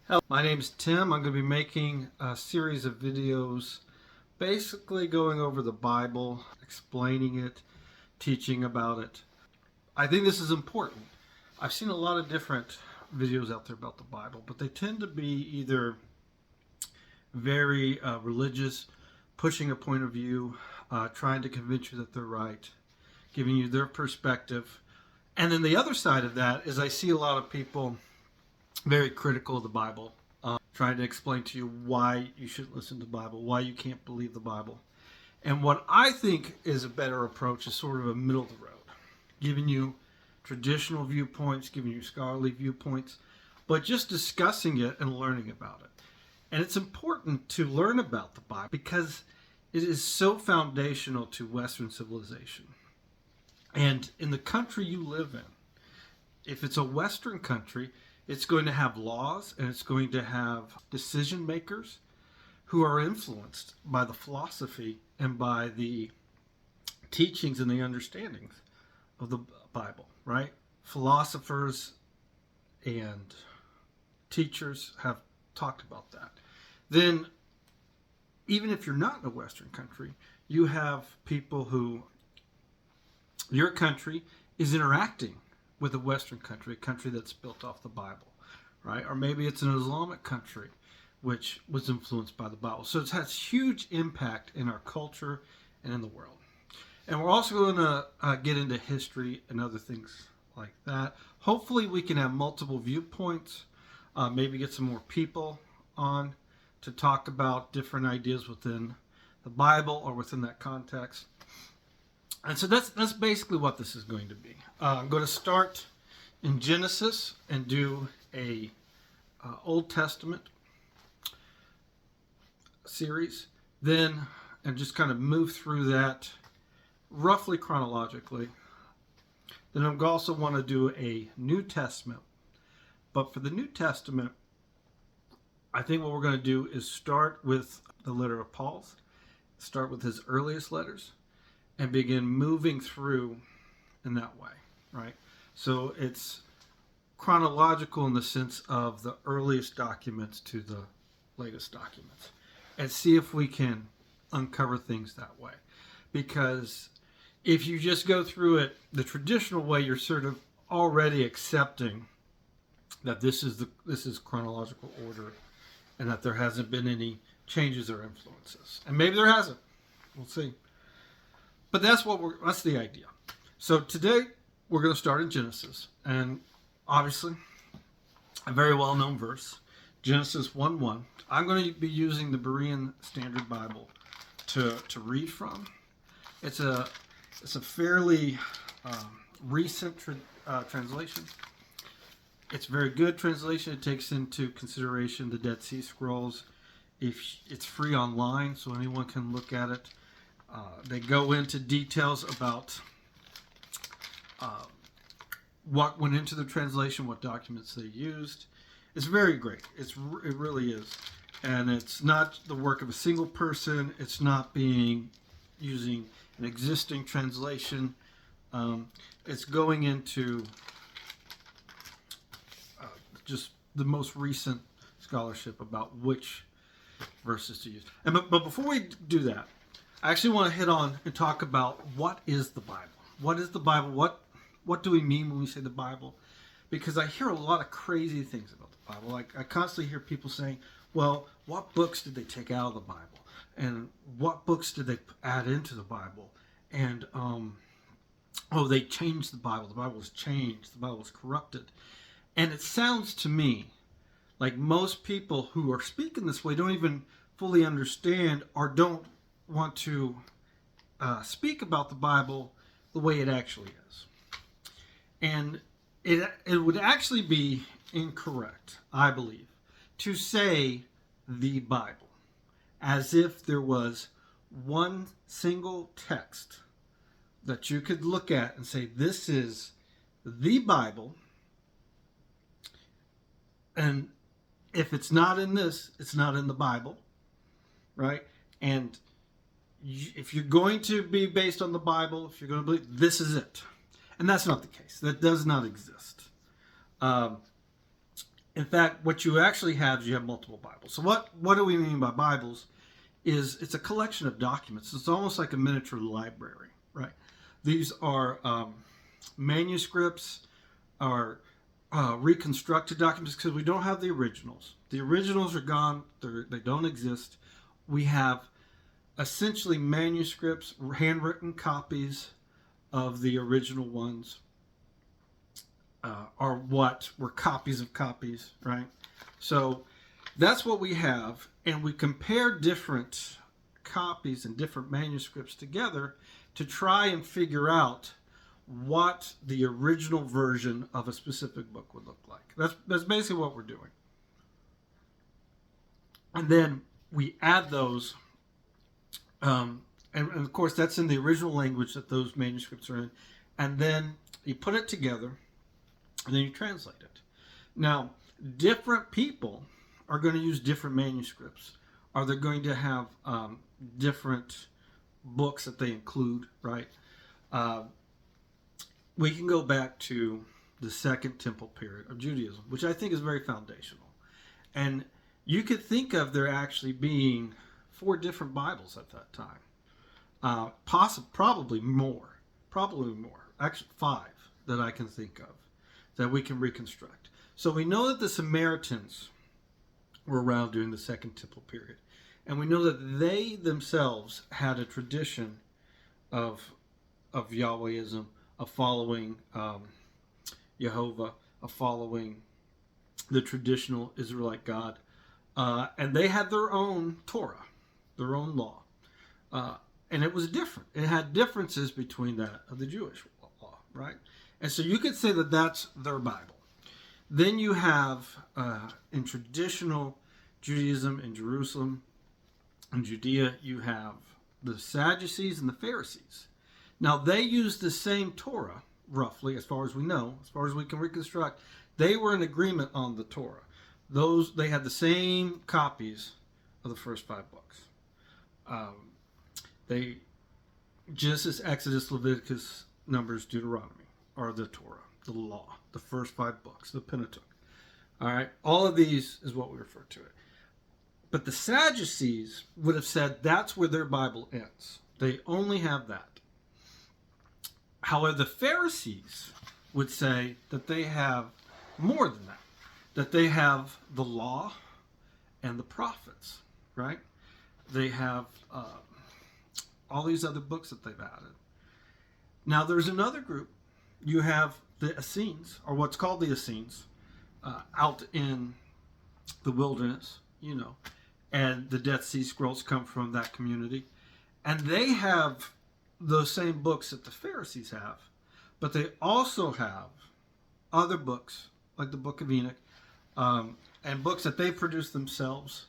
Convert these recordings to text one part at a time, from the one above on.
Hello, my name's Tim. I'm going to be making a series of videos basically going over the Bible, explaining it, teaching about it. I think this is important. I've seen a lot of different videos out there about the Bible, but they tend to be either very religious, pushing a point of view, trying to convince you that they're right, giving you their perspective. And then the other side of that is I see a lot of people very critical of the Bible, trying to explain to you why you shouldn't listen to the Bible, why you can't believe the Bible. And what I think is a better approach is sort of a middle of the road, giving you traditional viewpoints, giving you scholarly viewpoints, but just discussing it and learning about it. And it's important to learn about the Bible because it is so foundational to Western civilization. And in the country you live in, if it's a Western country, it's going to have laws and it's going to have decision makers who are influenced by the philosophy and by the teachings and the understandings of the Bible, right? Philosophers and teachers have talked about that. Then, even if you're not in a Western country, you have people who, your country is interacting with a Western country, a country that's built off the Bible, right? Or maybe it's an Islamic country which was influenced by the Bible. So it has huge impact in our culture and in the world. And we're also going to get into history and other things like that. Hopefully we can have multiple viewpoints, maybe get some more people on to talk about different ideas within the Bible or within that context. And so that's basically what this is going to be. I'm going to start in Genesis and do a Old Testament series, then and just kind of move through that roughly chronologically. Then I'm also want to do a New Testament. But for the New Testament, I think what we're going to do is start with the letter of Paul, start with his earliest letters, and begin moving through in that way, right? So it's chronological in the sense of the earliest documents to the latest documents, and see if we can uncover things that way. Because if you just go through it the traditional way, you're sort of already accepting that this is chronological order and that there hasn't been any changes or influences. And maybe there hasn't. We'll see. But that's the idea. So today we're going to start in Genesis, and obviously a very well-known verse, Genesis 1:1. I'm going to be using the Berean Standard Bible to read from. It's a fairly recent translation. It's a very good translation. It takes into consideration the Dead Sea Scrolls. It's free online, so anyone can look at it. They go into details about what went into the translation, what documents they used. It's very great. It really is. And it's not the work of a single person. It's not using an existing translation. It's going into just the most recent scholarship about which verses to use. But before we do that, I actually want to hit on and talk about what is the Bible. What is the Bible? What do we mean when we say the Bible? Because I hear a lot of crazy things about the Bible. Like I constantly hear people saying, well, what books did they take out of the Bible? And what books did they add into the Bible? And, they changed the Bible. The Bible was changed. The Bible was corrupted. And it sounds to me like most people who are speaking this way don't even fully understand or don't want to speak about the Bible the way it actually is. And it would actually be incorrect, I believe, to say the Bible as if there was one single text that you could look at and say, this is the Bible, and if it's not in this, it's not in the Bible, right? And if you're going to be based on the Bible, if you're going to believe, this is it. And that's not the case. That does not exist. In fact, what you actually have is you have multiple Bibles. So what do we mean by Bibles? Is it's a collection of documents. It's almost like a miniature library, right? These are manuscripts, are reconstructed documents because we don't have the originals. The originals are gone. They don't exist. We have essentially manuscripts, handwritten copies of the original ones, are what were copies of copies, right? So that's what we have, and we compare different copies and different manuscripts together to try and figure out what the original version of a specific book would look like. That's basically what we're doing. And then we add those, and of course that's in the original language that those manuscripts are in, and then you put it together, and then you translate it. Now, different people are going to use different manuscripts. Are they going to have different books that they include, right? We can go back to the Second Temple period of Judaism, which I think is very foundational. And you could think of there actually being 4 different Bibles at that time. Probably more. Actually 5 that I can think of that we can reconstruct. So we know that the Samaritans were around during the Second Temple period. And we know that they themselves had a tradition of Yahwehism, of following Jehovah, of following the traditional Israelite God. And they had their own Torah, their own law. And it was different. It had differences between that of the Jewish law, right? And so you could say that that's their Bible. Then you have, in traditional Judaism in Jerusalem and Judea, you have the Sadducees and the Pharisees. Now, they used the same Torah, roughly, as far as we know, as far as we can reconstruct. They were in agreement on the Torah. They had the same copies of the first 5 books. Genesis, Exodus, Leviticus, Numbers, Deuteronomy are the Torah, the law, the first 5 books, the Pentateuch. All right, all of these is what we refer to it. But the Sadducees would have said that's where their Bible ends. They only have that. However, the Pharisees would say that they have more than that, that they have the law and the prophets, right? They have all these other books that they've added. Now, there's another group. You have the Essenes, or what's called the Essenes, out in the wilderness, and the Dead Sea Scrolls come from that community. And they have those same books that the Pharisees have, but they also have other books, like the Book of Enoch, and books that they produce themselves,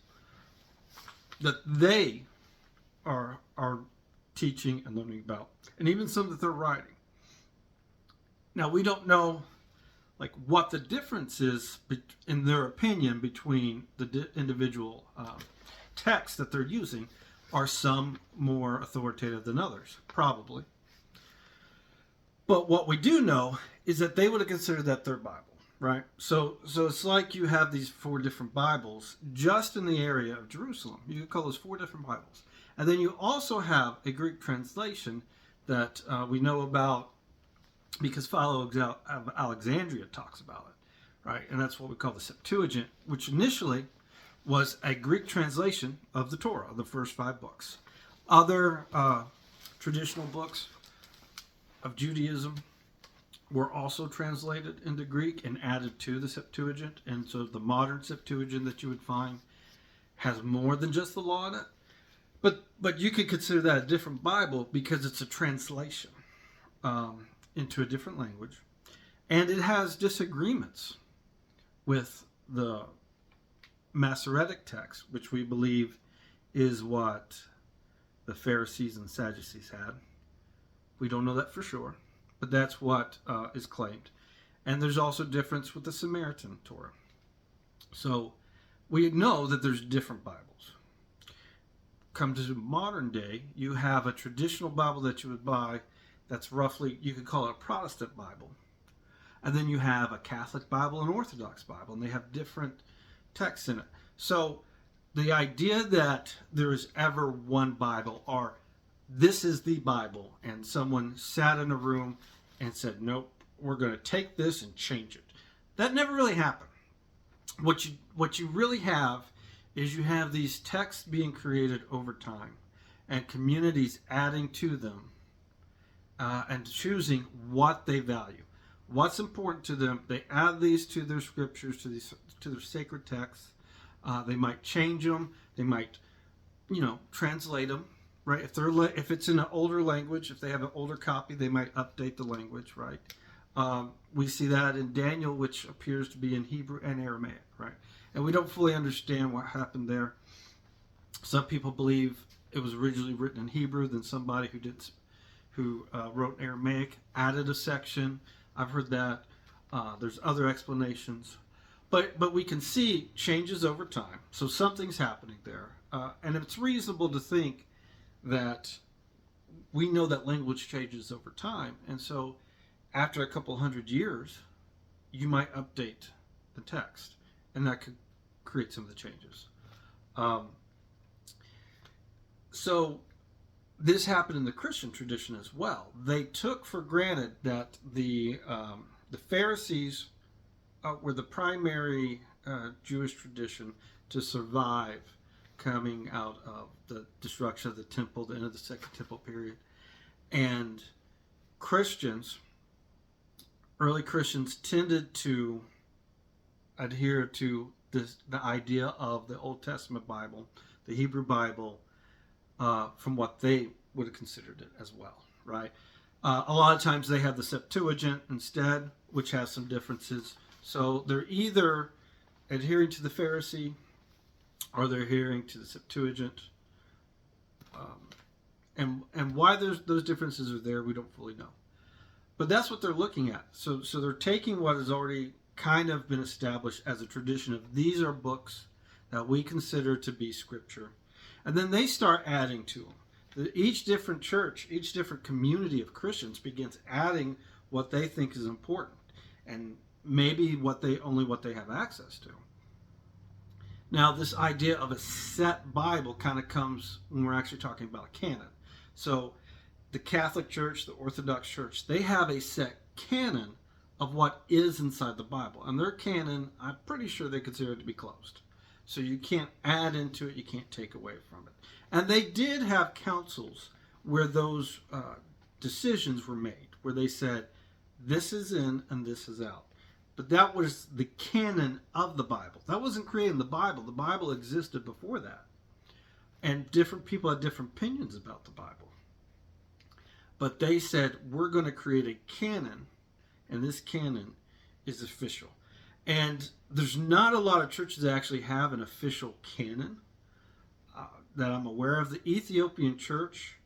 that they are teaching and learning about, and even some that they're writing. Now, we don't know what the difference is in their opinion between the individual texts that they're using. Are some more authoritative than others? Probably. But what we do know is that they would have considered that their Bible, right? So it's like you have these 4 different Bibles just in the area of Jerusalem. You could call those 4 different Bibles. And then you also have a Greek translation that we know about because Philo of Alexandria talks about it, right? And that's what we call the Septuagint, which initially was a Greek translation of the Torah, the first 5 books. Other traditional books of Judaism were also translated into Greek and added to the Septuagint. And so the modern Septuagint that you would find has more than just the law in it. But you could consider that a different Bible because it's a translation into a different language. And it has disagreements with the Masoretic text, which we believe is what the Pharisees and Sadducees had. We don't know that for sure, but that's what is claimed. And there's also difference with the Samaritan Torah. So we know that there's different Bibles. Come to modern day, you have a traditional Bible that you would buy that's roughly, you could call it a Protestant Bible. And then you have a Catholic Bible and Orthodox Bible, and they have different texts in it. So the idea that there is ever one Bible, or this is the Bible, and someone sat in a room and said, nope, we're going to take this and change it, that never really happened. What you really have is you have these texts being created over time and communities adding to them and choosing what they value, what's important to them. They add these to their scriptures, to their sacred texts. They might change them. They might, translate them, right? If it's in an older language, if they have an older copy, they might update the language, right? We see that in Daniel, which appears to be in Hebrew and Aramaic, right? And we don't fully understand what happened there. Some people believe it was originally written in Hebrew, then somebody who wrote Aramaic added a section. I've heard that. There's other explanations. But we can see changes over time. So something's happening there. And it's reasonable to think that we know that language changes over time. And so after a couple hundred years, you might update the text. And that could create some of the changes. So this happened in the Christian tradition as well. They took for granted that the Pharisees were the primary Jewish tradition to survive coming out of the destruction of the temple, the end of the Second Temple period. And early Christians tended to adhere to the idea of the Old Testament Bible, the Hebrew Bible, from what they would have considered it as well, right? A lot of times they have the Septuagint instead, which has some differences. So they're either adhering to the Pharisee or they're adhering to the Septuagint. And why those differences are there, we don't fully know. But that's what they're looking at. So they're taking what has already kind of been established as a tradition of these are books that we consider to be scripture. And then they start adding to them. Each different church, each different community of Christians begins adding what they think is important. And maybe what they have access to. Now, this idea of a set Bible kind of comes when we're actually talking about a canon. So the Catholic Church, the Orthodox Church, they have a set canon of what is inside the Bible. And their canon, I'm pretty sure they consider it to be closed. So you can't add into it, you can't take away from it. And they did have councils where those decisions were made, where they said, this is in and this is out. But that was the canon of the Bible. That wasn't creating the Bible. The Bible existed before that. And different people had different opinions about the Bible. But they said, we're going to create a canon, and this canon is official. And there's not a lot of churches that actually have an official canon that I'm aware of. The Ethiopian church,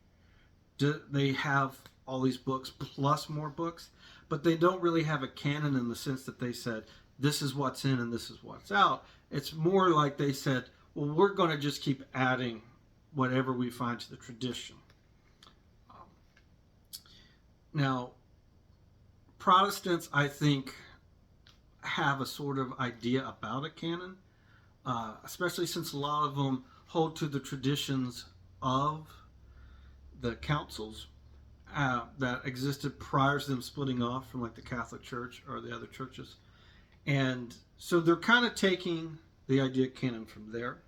they have all these books plus more books, but they don't really have a canon in the sense that they said, this is what's in and this is what's out. It's more like they said, well, we're going to just keep adding whatever we find to the tradition. Now, Protestants, I think, have a sort of idea about a canon, especially since a lot of them hold to the traditions of the councils that existed prior to them splitting off from like the Catholic Church or the other churches. And so they're kind of taking the idea of canon from there.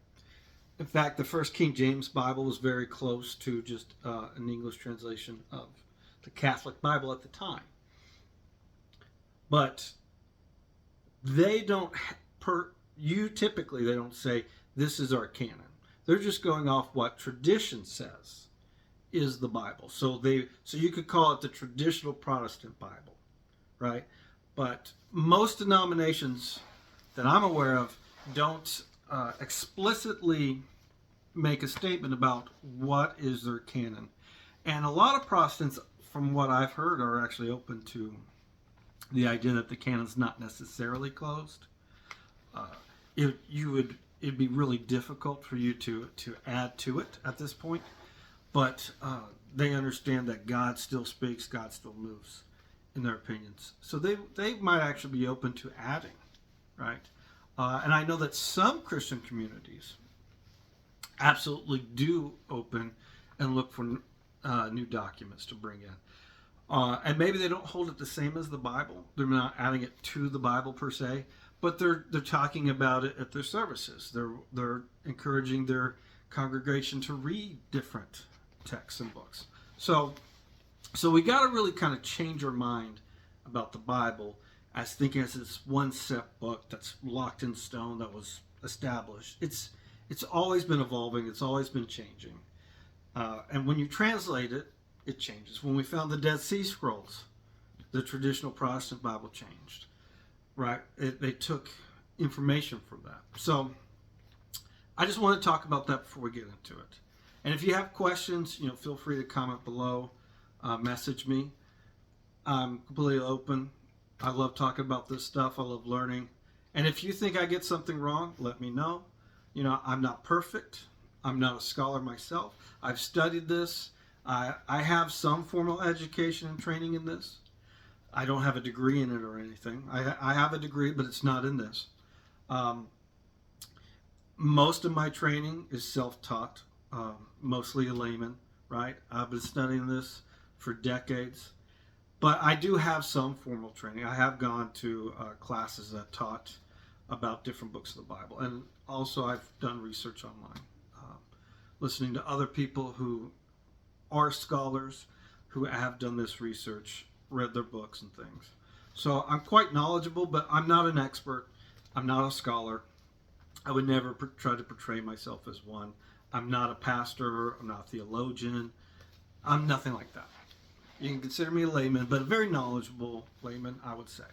In fact, the first King James Bible was very close to just an English translation of the Catholic Bible at the time. But they don't, typically they don't say, this is our canon. They're just going off what tradition says is the Bible. So you could call it the traditional Protestant Bible, right? But most denominations that I'm aware of don't explicitly make a statement about what is their canon. And a lot of Protestants, from what I've heard, are actually open to the idea that the canon's not necessarily closed. It'd be really difficult for you to add to it at this point, but they understand that God still speaks, God still moves, in their opinions. So they might actually be open to adding, right? And I know that some Christian communities absolutely do open and look for new documents to bring in. And maybe they don't hold it the same as the Bible. They're not adding it to the Bible per se, but they're talking about it at their services. They're encouraging their congregation to read different texts and books. So we got to really kind of change our mind about the Bible as thinking as this one set book that's locked in stone that was established. It's always been evolving. It's always been changing. And when you translate it, it changes. When we found the Dead Sea Scrolls, the traditional Protestant Bible changed, right? They took information from that. So I just want to talk about that before we get into it. And if you have questions, feel free to comment below, message me. I'm completely open. I love talking about this stuff. I love learning. And if you think I get something wrong, let me know. I'm not perfect. I'm not a scholar myself. I've studied this. I have some formal education and training in this. I don't have a degree in it or anything. I have a degree, but it's not in this. Most of my training is self-taught, mostly a layman, right? I've been studying this for decades. But I do have some formal training. I have gone to classes that taught about different books of the Bible. And also I've done research online, listening to other people who are scholars who have done this research, read their books and things. So I'm quite knowledgeable, but I'm not an expert. I'm not a scholar. I would never try to portray myself as one. I'm not a pastor. I'm not a theologian. I'm nothing like that. You can consider me a layman, but a very knowledgeable layman, I would say.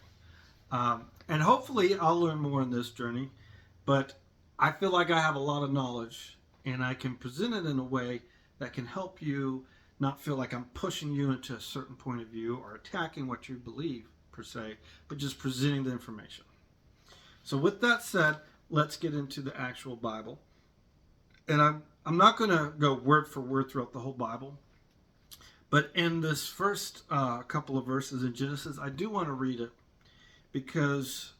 And hopefully I'll learn more in this journey, but I feel like I have a lot of knowledge and I can present it in a way that can help you not feel like I'm pushing you into a certain point of view or attacking what you believe per se, but just presenting the information. So with that said, let's get into the actual Bible. And I'm not going to go word for word throughout the whole Bible, but in this first couple of verses in Genesis, I do want to read it because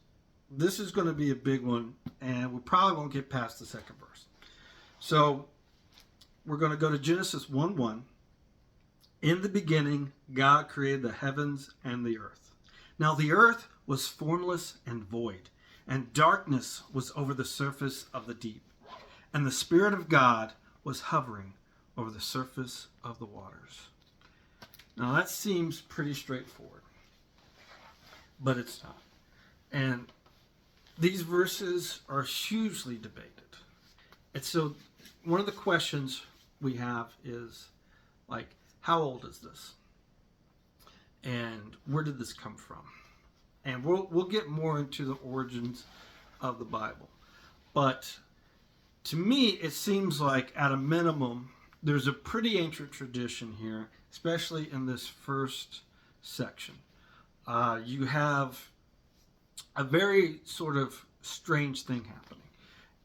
this is going to be a big one and we probably won't get past the second verse. So we're going to go to Genesis 1:1. In the beginning, God created the heavens and the earth. Now the earth was formless and void, and darkness was over the surface of the deep. And the Spirit of God was hovering over the surface of the waters. Now that seems pretty straightforward, but it's not. And these verses are hugely debated. And so one of the questions we have is, like, how old is this? And where did this come from? And we'll get more into the origins of the Bible. But to me, it seems like at a minimum, there's a pretty ancient tradition here, especially in this first section. You have a very sort of strange thing happening.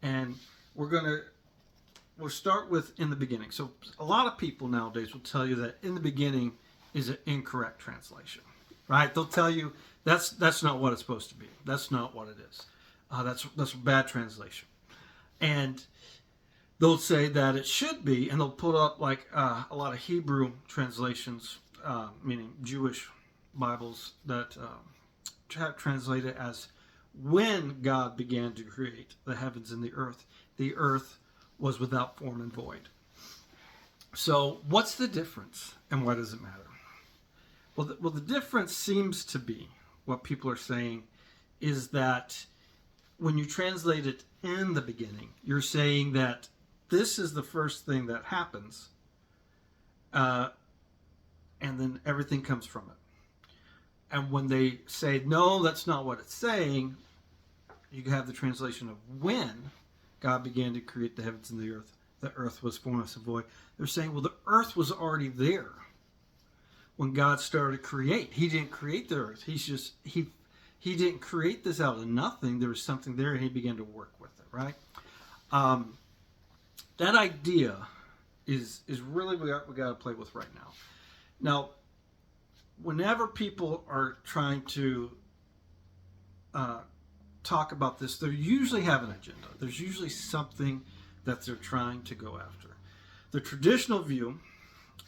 And we'll start with in the beginning. So a lot of people nowadays will tell you that in the beginning is an incorrect translation, right? They'll tell you that's not what it's supposed to be. That's not what it is. That's a bad translation. And they'll say that it should be, and they'll put up like a lot of Hebrew translations, meaning Jewish Bibles that have translated as when God began to create the heavens and the earth was without form and void. So what's the difference and why does it matter? Well, the difference seems to be, what people are saying, is that when you translate it in the beginning, you're saying that this is the first thing that happens, and then everything comes from it. And when they say, no, that's not what it's saying, you have the translation of when God began to create the heavens and the earth was formless and void. They're saying, well, the earth was already there when God started to create. He didn't create the earth. He didn't create this out of nothing. There was something there, and he began to work with it, right? That idea is really what we got to play with right now. Now, whenever people are trying to talk about this, they usually have an agenda. There's usually something that they're trying to go after. The traditional view,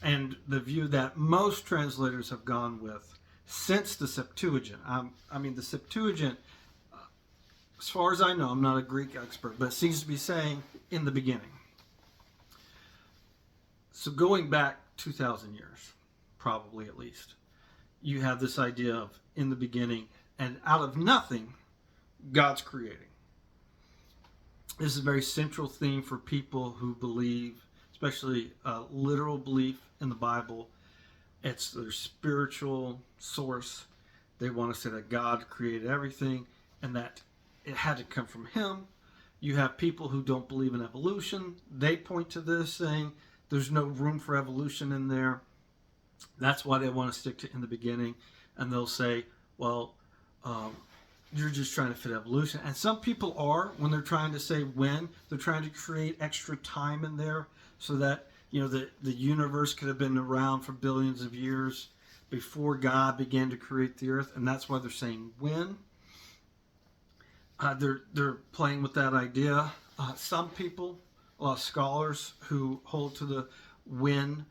and the view that most translators have gone with since the Septuagint. The Septuagint, as far as I know, I'm not a Greek expert, but it seems to be saying in the beginning. So going back 2,000 years, probably at least, you have this idea of in the beginning, and out of nothing, God's creating. This is a very central theme for people who believe, especially literal belief in the Bible. It's their spiritual source. They want to say that God created everything and that it had to come from Him. You have people who don't believe in evolution. They point to this saying there's no room for evolution in there. That's why they want to stick to in the beginning. And they'll say, well, you're just trying to fit evolution. And some people are, when they're trying to say when, they're trying to create extra time in there so that, the universe could have been around for billions of years before God began to create the earth. And that's why they're saying when. They're playing with that idea. Some people, a lot of scholars who hold to the when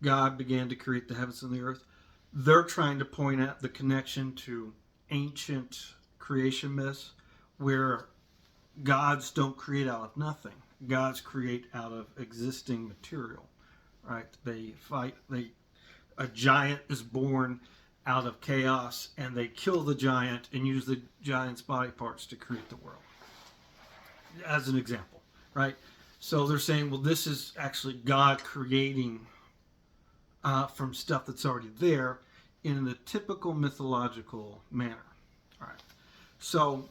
God began to create the heavens and the earth, they're trying to point at the connection to ancient creation myths where gods don't create out of nothing. Gods create out of existing material, right? A giant is born out of chaos, and they kill the giant and use the giant's body parts to create the world, as an example, right? So they're saying, well, this is actually God creating from stuff that's already there in the typical mythological manner. All right. So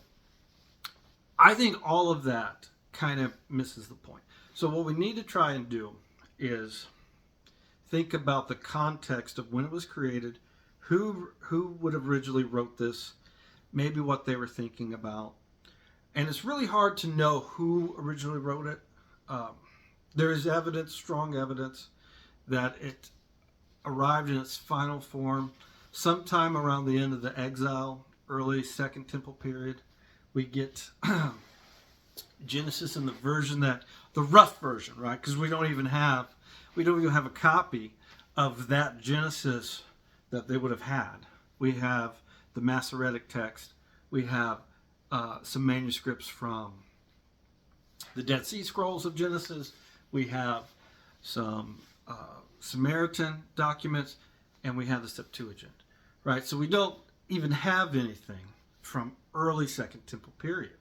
I think all of that kind of misses the point. So what we need to try and do is think about the context of when it was created, who would have originally wrote this, maybe what they were thinking about. And it's really hard to know who originally wrote it. There is evidence, strong evidence, that it arrived in its final form sometime around the end of the exile, early Second Temple period. We get Genesis in the rough version, right? Because we don't even have a copy of that Genesis that they would have had. We have the Masoretic text. We have some manuscripts from the Dead Sea Scrolls of Genesis. We have some Samaritan documents, and we have the Septuagint, right? So we don't even have anything from early Second Temple period.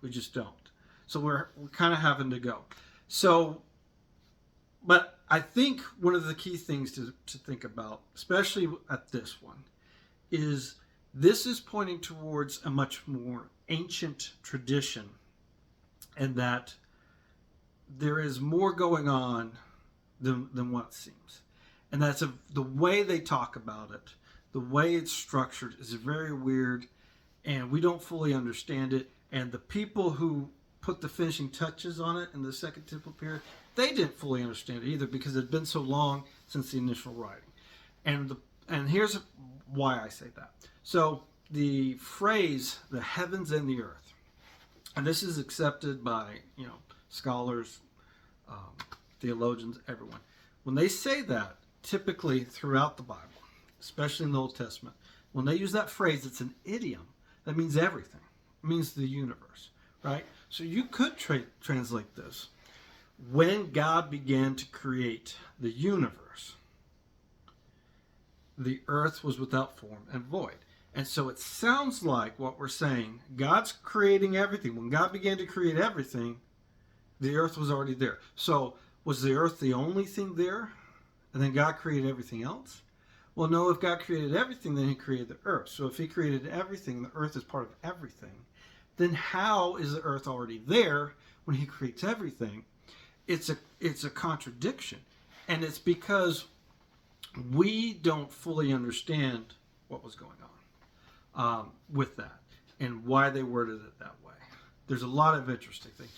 We just don't. So we're kind of having to go. So, but I think one of the key things to think about, especially at this one, is this is pointing towards a much more ancient tradition, and that there is more going on than what it seems. And that's the way they talk about it, the way it's structured is very weird, and we don't fully understand it. And the people who put the finishing touches on it in the Second Temple period, they didn't fully understand it either, because it had been so long since the initial writing. And here's why I say that. So the phrase, the heavens and the earth, and this is accepted by scholars, theologians, everyone. When they say that, typically throughout the Bible, especially in the Old Testament, when they use that phrase, it's an idiom. That means everything. It means the universe, right? So you could translate this. When God began to create the universe, the earth was without form and void. And so it sounds like what we're saying, God's creating everything. When God began to create everything, the earth was already there. So was the earth the only thing there? And then God created everything else? Well, no, if God created everything, then He created the earth. So if He created everything, the earth is part of everything, then how is the earth already there when He creates everything? It's a contradiction. And it's because we don't fully understand what was going on with that and why they worded it that way. There's a lot of interesting things.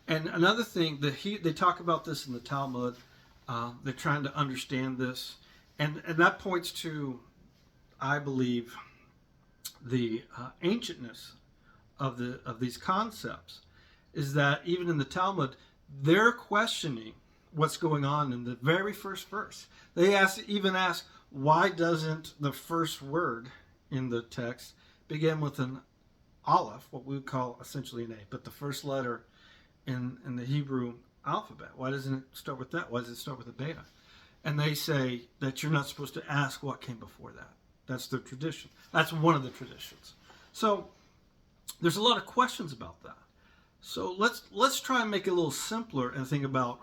And another thing, they talk about this in the Talmud. They're trying to understand this. And that points to, I believe, the ancientness of these concepts, is that even in the Talmud, they're questioning what's going on in the very first verse. They even ask, why doesn't the first word in the text begin with an aleph, what we would call essentially an A, but the first letter in the Hebrew alphabet? Why doesn't it start with that? Why does it start with a beta? And they say that you're not supposed to ask what came before that. That's their tradition. That's one of the traditions. So there's a lot of questions about that. So let's try and make it a little simpler and think about,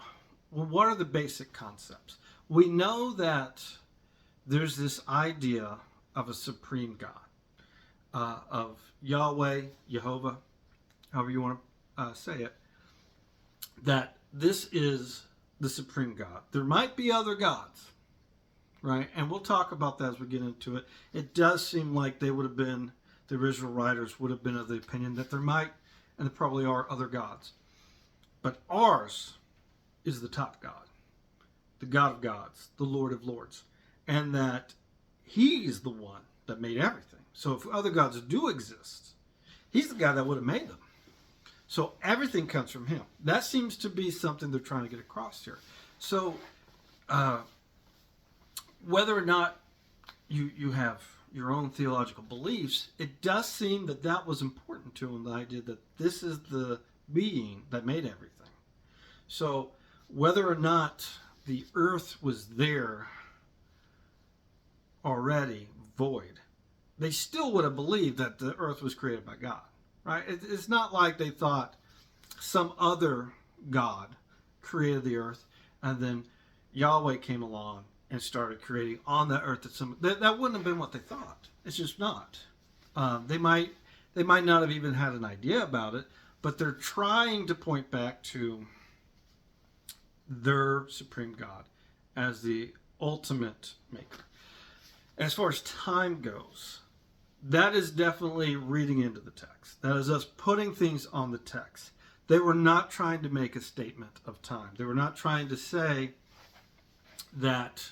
well, what are the basic concepts? We know that there's this idea of a supreme God, of Yahweh, Jehovah, however you want to say it, that this is the supreme God. There might be other gods, right? And we'll talk about that as we get into it. It does seem like they would have been, the original writers would have been of the opinion that there might, and there probably are, other gods. But ours is the top God, the God of gods, the Lord of lords, and that he's the one that made everything. So if other gods do exist, he's the guy that would have made them. So everything comes from him. That seems to be something they're trying to get across here. So whether or not you have your own theological beliefs, it does seem that that was important to him, the idea that this is the being that made everything. So whether or not the earth was there already, void, they still would have believed that the earth was created by God, right? It's not like they thought some other God created the earth and then Yahweh came along and started creating on the earth. That wouldn't have been what they thought. It's just not. They might not have even had an idea about it, but they're trying to point back to their supreme God as the ultimate maker. As far as time goes, that is definitely reading into the text. That is us putting things on the text. They were not trying to make a statement of time. They were not trying to say that,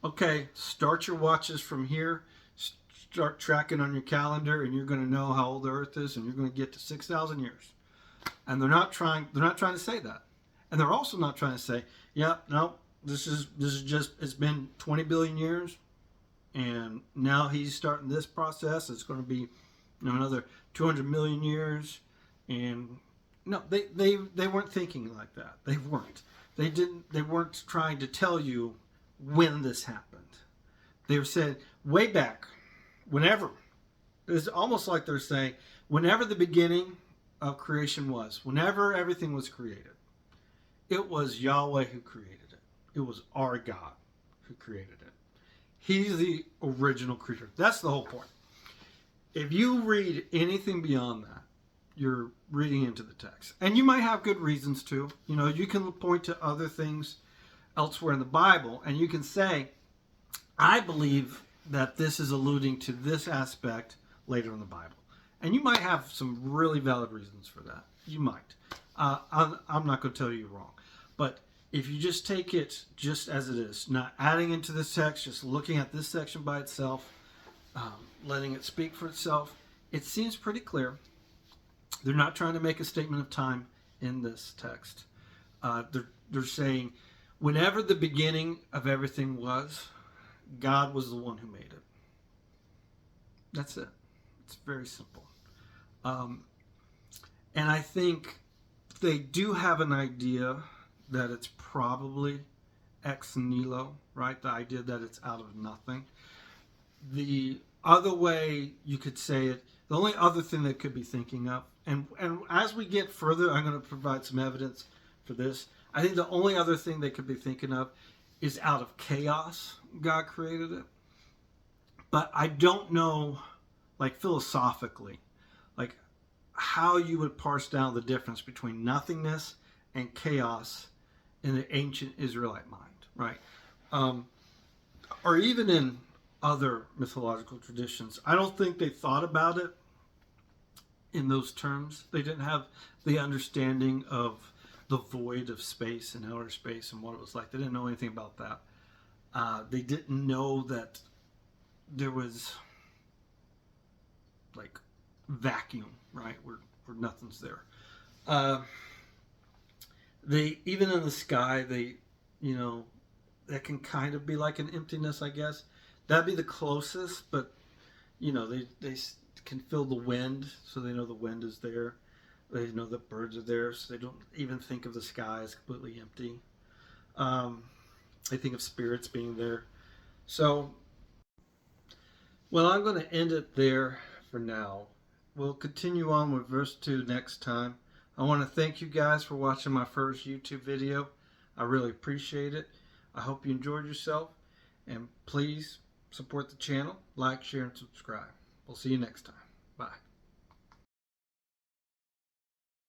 okay, start your watches from here, start tracking on your calendar, and you're going to know how old the earth is, and you're going to get to 6,000 years. And they're not trying to say that. And they're also not trying to say, yeah, no, this is just, it's been 20 billion years, and now he's starting this process. It's going to be, another 200 million years. And no, they weren't thinking like that. They weren't. They weren't trying to tell you when this happened. They were saying way back, whenever. It's almost like they're saying, whenever the beginning of creation was, whenever everything was created, it was Yahweh who created it. It was our God who created it. He's the original creator. That's the whole point. If you read anything beyond that, you're reading into the text. And you might have good reasons to. You can point to other things elsewhere in the Bible, and you can say, I believe that this is alluding to this aspect later in the Bible. And you might have some really valid reasons for that. You might. I'm not going to tell you you're wrong. But if you just take it just as it is, not adding into this text, just looking at this section by itself, letting it speak for itself, it seems pretty clear. They're not trying to make a statement of time in this text. They're saying, whenever the beginning of everything was, God was the one who made it. That's it. It's very simple. And I think they do have an idea that it's probably ex nihilo, right? The idea that it's out of nothing. The other way you could say it, the only other thing they could be thinking of, and as we get further, I'm going to provide some evidence for this. I think the only other thing they could be thinking of is out of chaos, God created it. But I don't know, like philosophically, like how you would parse down the difference between nothingness and chaos in the ancient Israelite mind, right? Or even in other mythological traditions. I don't think they thought about it in those terms. They didn't have the understanding of the void of space and outer space and what it was like. They didn't know anything about that. They didn't know that there was like vacuum, right? Where nothing's there. Uh, they even in the sky, they, you know, that can kind of be like an emptiness, I guess. That'd be the closest, but you know, they can feel the wind, so they know the wind is there. They know that birds are there, so they don't even think of the sky as completely empty. Um, they think of spirits being there. So, well, I'm going to end it there for now. We'll continue on with verse 2 next time. I want to thank you guys for watching my first YouTube video. I really appreciate it. I hope you enjoyed yourself. And please support the channel, like, share, and subscribe. We'll see you next time. Bye.